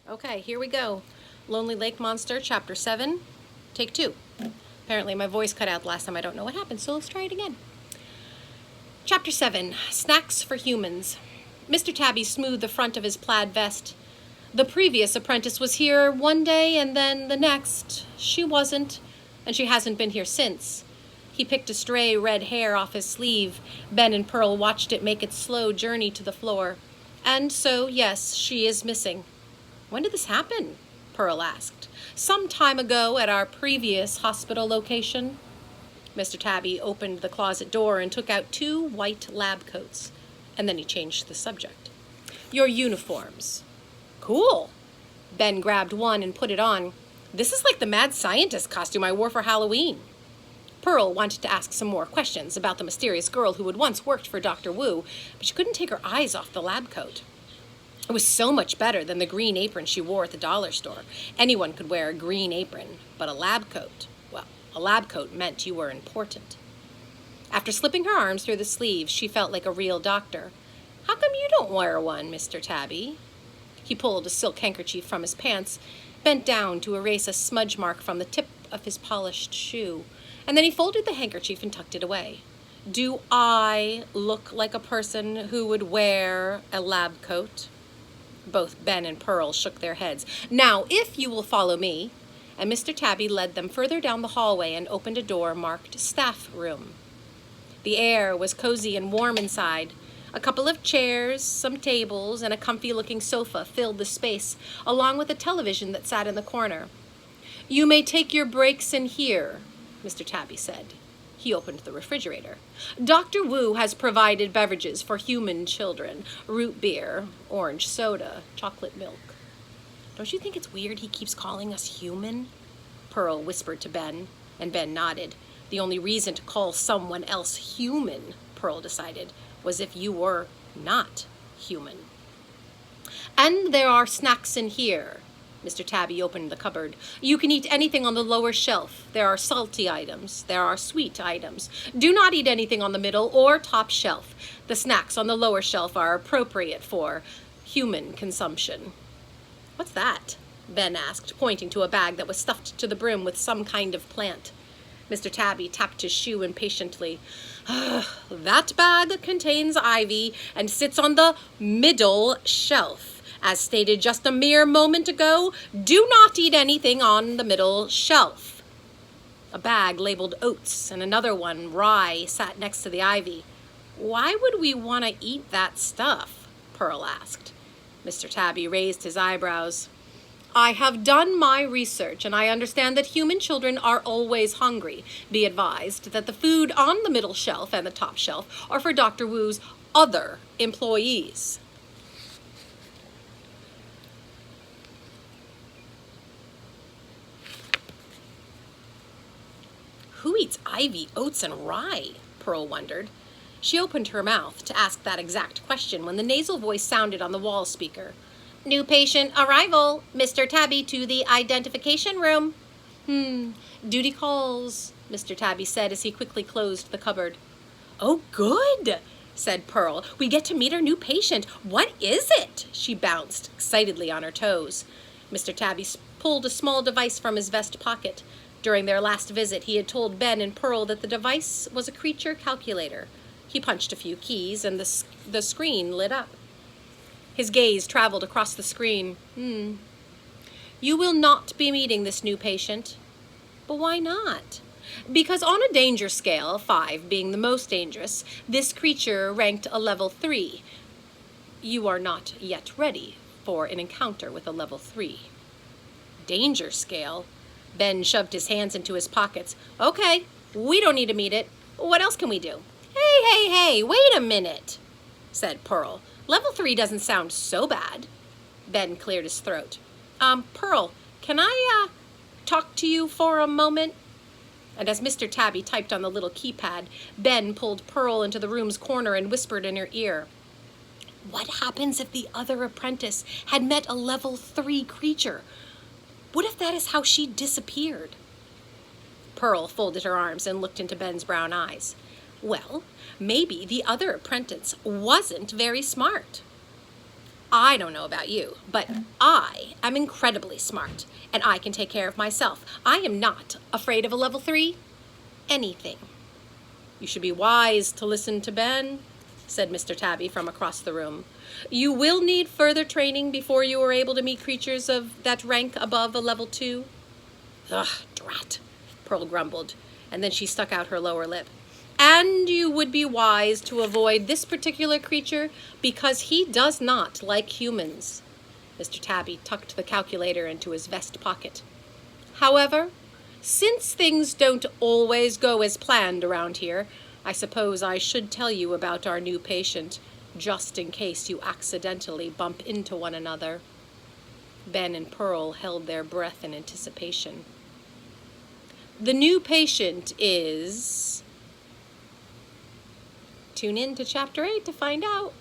Okay, here we go. Lonely Lake Monster, Chapter 7, Take 2. Apparently my voice cut out last time. I don't know what happened, so let's try it again. Chapter 7, Snacks for Humans. Mr. Tabby smoothed the front of his plaid vest. The previous apprentice was here one day, and then the next. She wasn't, and she hasn't been here since. He picked a stray red hair off his sleeve. Ben and Pearl watched it make its slow journey to the floor. And so, yes, she is missing. When did this happen? Pearl asked. Some time ago at our previous hospital location. Mr. Tabby opened the closet door and took out 2 white lab coats. And then he changed the subject. Your uniforms. Cool. Ben grabbed one and put it on. This is like the mad scientist costume I wore for Halloween. Pearl wanted to ask some more questions about the mysterious girl who had once worked for Dr. Wu, but she couldn't take her eyes off the lab coat. It was so much better than the green apron she wore at the dollar store. Anyone could wear a green apron, but a lab coat, well, a lab coat meant you were important. After slipping her arms through the sleeves, she felt like a real doctor. How come you don't wear one, Mr. Tabby? He pulled a silk handkerchief from his pants, bent down to erase a smudge mark from the tip of his polished shoe, and then he folded the handkerchief and tucked it away. Do I look like a person who would wear a lab coat? Both Ben and Pearl shook their heads. Now, if you will follow me, and Mr. Tabby led them further down the hallway and opened a door marked Staff Room. The air was cozy and warm inside. A couple of chairs, some tables, and a comfy-looking sofa filled the space, along with a television that sat in the corner. You may take your breaks in here, Mr. Tabby said. He opened the refrigerator. Dr. Wu has provided beverages for human children. Root beer, orange soda, chocolate milk. Don't you think it's weird he keeps calling us human? Pearl whispered to Ben, and Ben nodded. The only reason to call someone else human, Pearl decided, was if you were not human. And there are snacks in here. Mr. Tabby opened the cupboard. You can eat anything on the lower shelf. There are salty items. There are sweet items. Do not eat anything on the middle or top shelf. The snacks on the lower shelf are appropriate for human consumption. What's that? Ben asked, pointing to a bag that was stuffed to the brim with some kind of plant. Mr. Tabby tapped his shoe impatiently. That bag contains ivy and sits on the middle shelf. As stated just a mere moment ago, do not eat anything on the middle shelf. A bag labeled oats and another one, rye, sat next to the ivy. Why would we want to eat that stuff? Pearl asked. Mr. Tabby raised his eyebrows. I have done my research, and I understand that human children are always hungry. Be advised that the food on the middle shelf and the top shelf are for Dr. Wu's other employees. Who eats ivy, oats, and rye? Pearl wondered. She opened her mouth to ask that exact question when the nasal voice sounded on the wall speaker. New patient arrival. Mr. Tabby to the identification room. Duty calls, Mr. Tabby said as he quickly closed the cupboard. Oh, good, said Pearl. We get to meet our new patient. What is it? She bounced excitedly on her toes. Mr. Tabby pulled a small device from his vest pocket. During their last visit, he had told Ben and Pearl that the device was a creature calculator. He punched a few keys, and the screen lit up. His gaze traveled across the screen. You will not be meeting this new patient. But why not? Because on a danger scale, 5 being the most dangerous, this creature ranked a level 3. You are not yet ready for an encounter with a level 3. Danger scale? Ben shoved his hands into his pockets. Okay, we don't need to meet it. What else can we do? Hey, wait a minute, said Pearl. Level 3 doesn't sound so bad. Ben cleared his throat. Pearl, can I, talk to you for a moment? And as Mr. Tabby typed on the little keypad, Ben pulled Pearl into the room's corner and whispered in her ear. What happens if the other apprentice had met a level 3 creature? What if that is how she disappeared? Pearl folded her arms and looked into Ben's brown eyes. Well, maybe the other apprentice wasn't very smart. I don't know about you, but I am incredibly smart, and I can take care of myself. I am not afraid of a level 3 anything. You should be wise to listen to Ben, said Mr. Tabby from across the room. You will need further training before you are able to meet creatures of that rank above a level 2. Ugh, drat, Pearl grumbled, and then she stuck out her lower lip. And you would be wise to avoid this particular creature because he does not like humans. Mr. Tabby tucked the calculator into his vest pocket. However, since things don't always go as planned around here, I suppose I should tell you about our new patient, just in case you accidentally bump into one another. Ben and Pearl held their breath in anticipation. The new patient is... Tune in to Chapter 8 to find out.